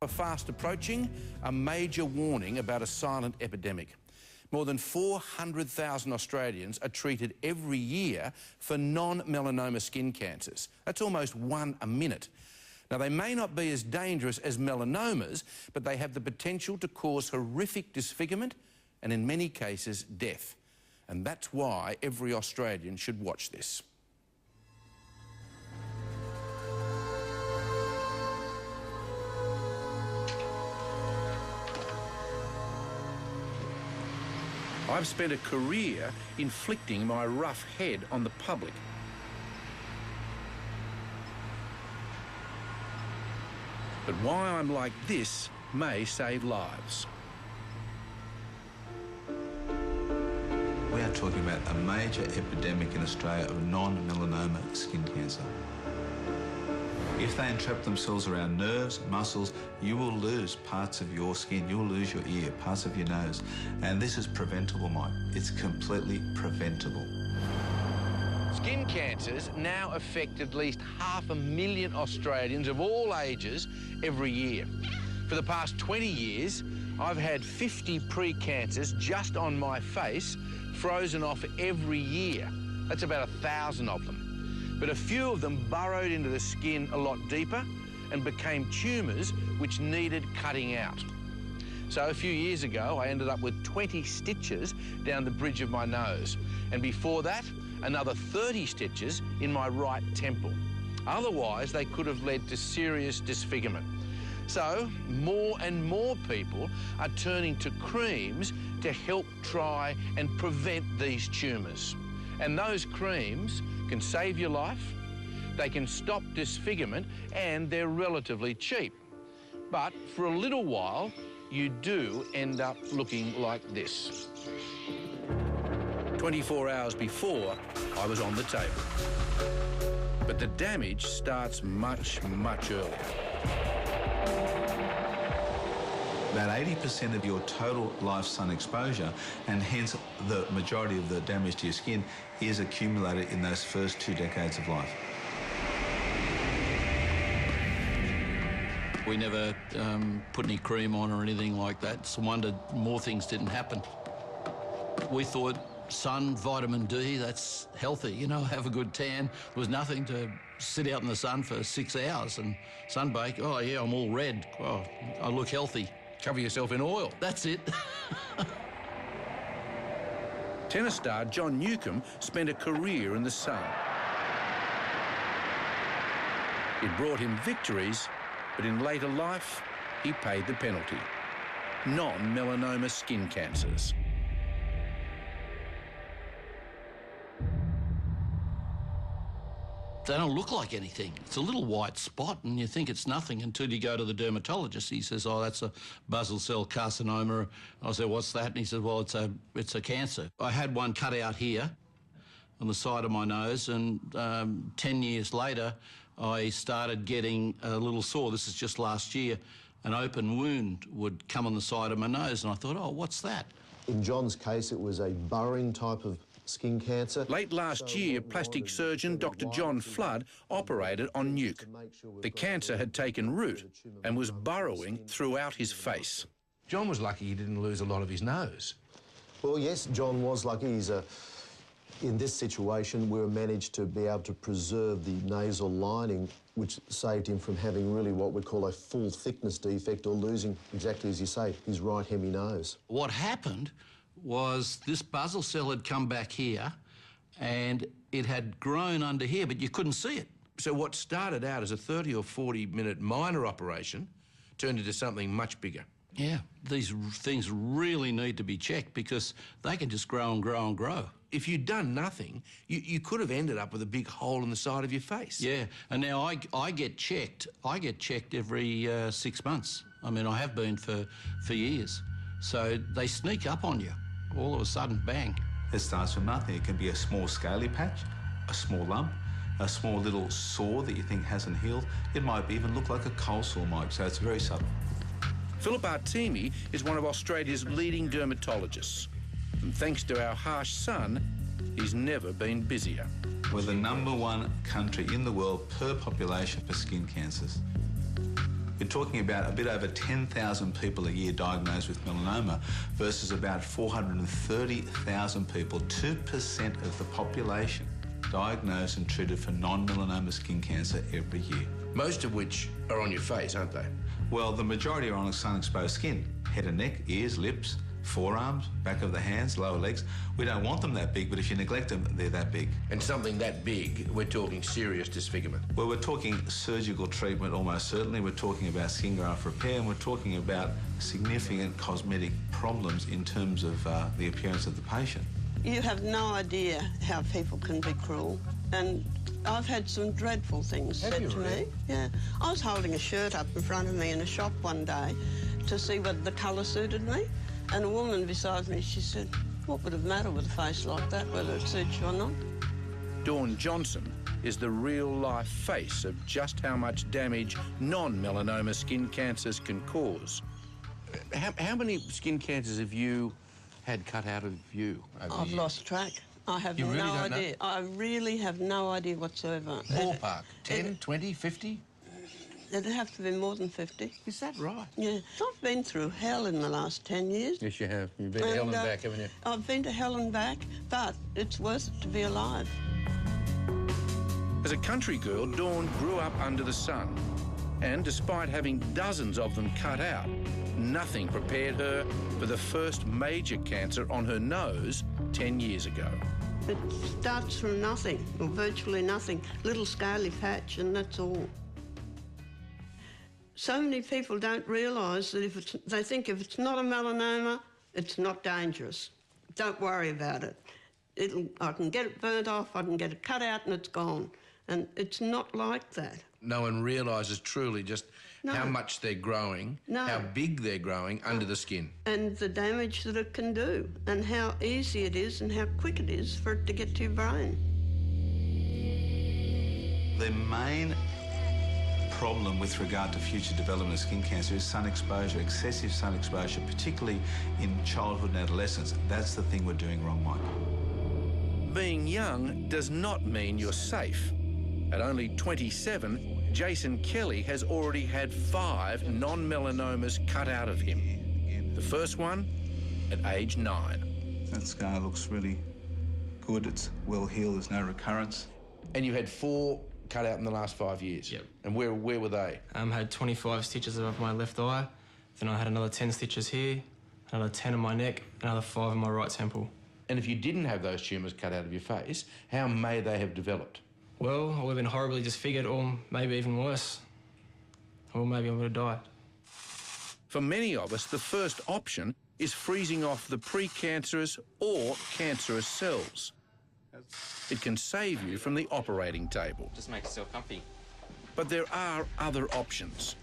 Are fast approaching a major warning about a silent epidemic. More than 400,000 Australians are treated every year for non-melanoma skin cancers. That's almost one a minute. Now, they may not be as dangerous as melanomas, but they have the potential to cause horrific disfigurement and, in many cases, death. And that's why every Australian should watch this. I've spent a career inflicting my rough head on the public. But why I'm like this may save lives. We are talking about a major epidemic in Australia of non-melanoma skin cancer. If they entrap themselves around nerves, muscles, you will lose parts of your skin. You'll lose your ear, parts of your nose. And this is preventable, Mike. It's completely preventable. Skin cancers now affect at least 500,000 Australians of all ages every year. For the past 20 years, I've had 50 pre-cancers just on my face frozen off every year. That's about 1,000 of them. But a few of them burrowed into the skin a lot deeper and became tumours which needed cutting out. So a few years ago, I ended up with 20 stitches down the bridge of my nose. And before that, another 30 stitches in my right temple. Otherwise, they could have led to serious disfigurement. So more and more people are turning to creams to help try and prevent these tumours. And those creams can save your life, they can stop disfigurement, and they're relatively cheap. But for a little while, you do end up looking like this. 24 hours before, I was on the table. But the damage starts much, much earlier. About 80% of your total life sun exposure, and hence the majority of the damage to your skin, is accumulated in those first 2 decades of life. We never put any cream on or anything like that. It's a wonder more things didn't happen. We thought sun, vitamin D, that's healthy, you know, have a good tan. There was nothing to sit out in the sun for 6 hours and sunbake. Oh, yeah, I'm all red. Oh, I look healthy. Cover yourself in oil. That's it. Tennis star John Newcombe spent a career in the sun. It brought him victories, but in later life, he paid the penalty. Non-melanoma skin cancers. They don't look like anything. It's a little white spot, and you think it's nothing until you go to the dermatologist. He says, oh, that's a basal cell carcinoma. I said, what's that? And he said, well, it's a cancer. I had one cut out here on the side of my nose, and 10 years later, I started getting a little sore. This is just last year. An open wound would come on the side of my nose, and I thought, oh, what's that? In John's case, it was a burrowing type of skin cancer. Late last year, plastic surgeon Dr. John Flood operated on Nuke. The cancer had taken root and was burrowing throughout his face. John was lucky he didn't lose a lot of his nose. Well, yes, John was lucky. In this situation, we managed to be able to preserve the nasal lining, which saved him from having really what we call a full thickness defect, or losing, exactly as you say, his right hemi nose. What happened was this basal cell had come back here and it had grown under here, but you couldn't see it. So what started out as a 30 or 40-minute minor operation turned into something much bigger. Yeah, these things really need to be checked because they can just grow and grow and grow. If you'd done nothing, you could have ended up with a big hole in the side of your face. Yeah, and now I get checked. I get checked every 6 months. I mean, I have been for years. So they sneak up on you. All of a sudden, bang. It starts from nothing. It can be a small scaly patch, a small lump, a small little sore that you think hasn't healed. It might even look like a cold sore, Mike, so it's very subtle. Philip Artemi is one of Australia's leading dermatologists. And thanks to our harsh sun, he's never been busier. We're the #1 country in the world per population for skin cancers. We're talking about a bit over 10,000 people a year diagnosed with melanoma versus about 430,000 people, 2% of the population, diagnosed and treated for non-melanoma skin cancer every year. Most of which are on your face, aren't they? Well, the majority are on sun-exposed skin. Head and neck, ears, lips, forearms, back of the hands, lower legs. We don't want them that big, but if you neglect them, they're that big. And something that big, we're talking serious disfigurement. Well, we're talking surgical treatment almost certainly. We're talking about skin graft repair, and we're talking about significant cosmetic problems in terms of the appearance of the patient. You have no idea how people can be cruel, and I've had some dreadful things said to me. Yeah. I was holding a shirt up in front of me in a shop one day to see whether the colour suited me, and a woman beside me, she said, what would it matter with a face like that, whether it suits you or not? Dawn Johnson is the real-life face of just how much damage non-melanoma skin cancers can cause. How many skin cancers have you had cut out of you over the I've years? lost track. I have You really no don't know? idea. I really have no idea whatsoever. Ballpark, 10, 20, 50? It'd have to be more than 50. Is that right? Yeah. I've been through hell in the last 10 years. Yes, you have. You've been to hell and back, haven't you? I've been to hell and back, but it's worth it to be alive. As a country girl, Dawn grew up under the sun. And despite having dozens of them cut out, nothing prepared her for the first major cancer on her nose 10 years ago. It starts from nothing, or virtually nothing. Little scaly patch, and that's all. So many people don't realise that they think if it's not a melanoma, it's not dangerous. Don't worry about it. I can get it burnt off, I can get it cut out and it's gone. And it's not like that. No one realises truly just how much they're growing, how big they're growing under the skin. And the damage that it can do, and how easy it is and how quick it is for it to get to your brain. The main problem with regard to future development of skin cancer is sun exposure, excessive sun exposure, particularly in childhood and adolescence. That's the thing we're doing wrong, Michael. Being young does not mean you're safe. At only 27, Jason Kelly has already had 5 non-melanomas cut out of him. The first one at age 9. That scar looks really good. It's well healed. There's no recurrence. And you had 4 cut out in the last 5 years? Yep. And where were they? I had 25 stitches above my left eye. Then I had another 10 stitches here, another 10 on my neck, another 5 on my right temple. And if you didn't have those tumours cut out of your face, how may they have developed? Well, I would have been horribly disfigured, or maybe even worse. Or maybe I would have died. For many of us, the first option is freezing off the precancerous or cancerous cells. It can save you from the operating table. Just make yourself comfy. But there are other options,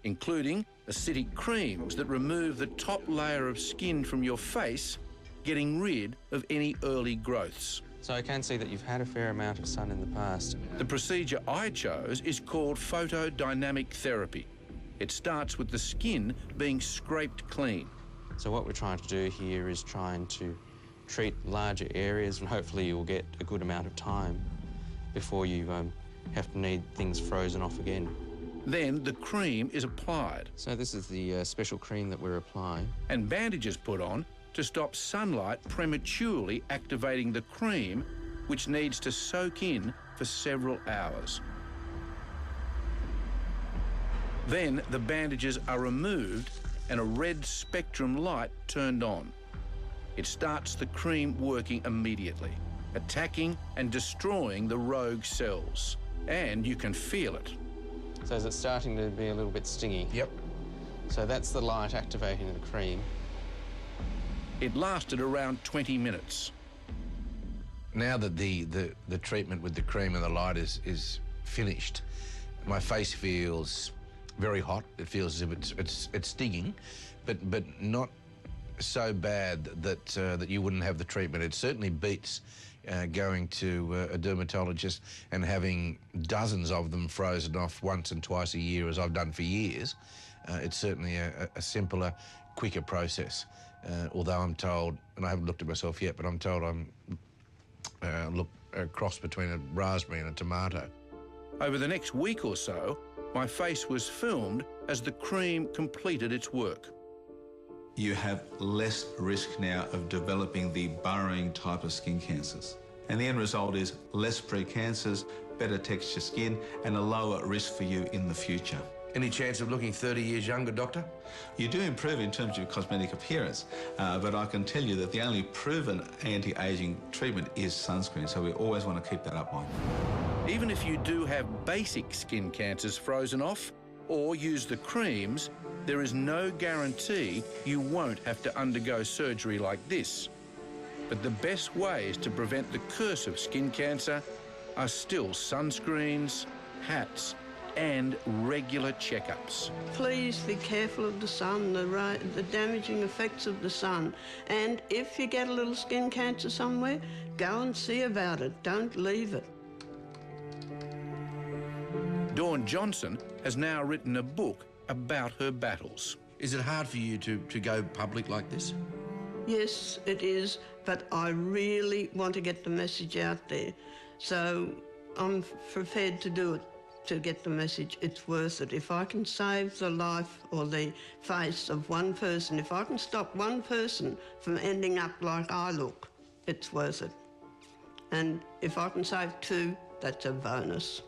including acidic creams that remove the top layer of skin from your face, getting rid of any early growths. So I can see that you've had a fair amount of sun in the past. The procedure I chose is called photodynamic therapy. It starts with the skin being scraped clean. So what we're trying to do here is trying to treat larger areas, and hopefully you'll get a good amount of time before you have to need things frozen off again. Then the cream is applied. So this is the special cream that we're applying. And bandages put on to stop sunlight prematurely activating the cream, which needs to soak in for several hours. Then the bandages are removed and a red spectrum light turned on. It starts the cream working immediately, attacking and destroying the rogue cells. And you can feel it. So is it starting to be a little bit stingy? Yep. So that's the light activating the cream. It lasted around 20 minutes. Now that the treatment with the cream and the light is finished, my face feels very hot. It feels as if it's stinging, but not so bad that that you wouldn't have the treatment. It certainly beats going to a dermatologist and having dozens of them frozen off once and twice a year, as I've done for years. It's certainly a simpler, quicker process. Although I'm told, and I haven't looked at myself yet, but I'm told I'm a cross between a raspberry and a tomato. Over the next week or so, My face was filmed as the cream completed its work. You have less risk now of developing the burrowing type of skin cancers. And the end result is less pre-cancers, better texture skin, and a lower risk for you in the future. Any chance of looking 30 years younger, Doctor? You do improve in terms of your cosmetic appearance, but I can tell you that the only proven anti-aging treatment is sunscreen, so we always want to keep that up mind. Even if you do have basic skin cancers frozen off or use the creams, there is no guarantee you won't have to undergo surgery like this. But the best ways to prevent the curse of skin cancer are still sunscreens, hats, and regular checkups. Please be careful of the sun, the damaging effects of the sun. And if you get a little skin cancer somewhere, go and see about it. Don't leave it. Dawn Johnson has now written a book about her battles. Is it hard for you to go public like this? Yes, it is, but I really want to get the message out there. So I'm prepared to do it, to get the message. It's worth it. If I can save the life or the face of one person, if I can stop one person from ending up like I look, it's worth it. And if I can save two, that's a bonus.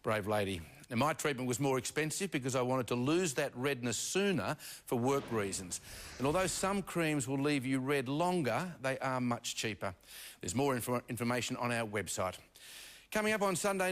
Brave lady. Now, my treatment was more expensive because I wanted to lose that redness sooner for work reasons. And although some creams will leave you red longer, they are much cheaper. There's more information on our website. Coming up on Sunday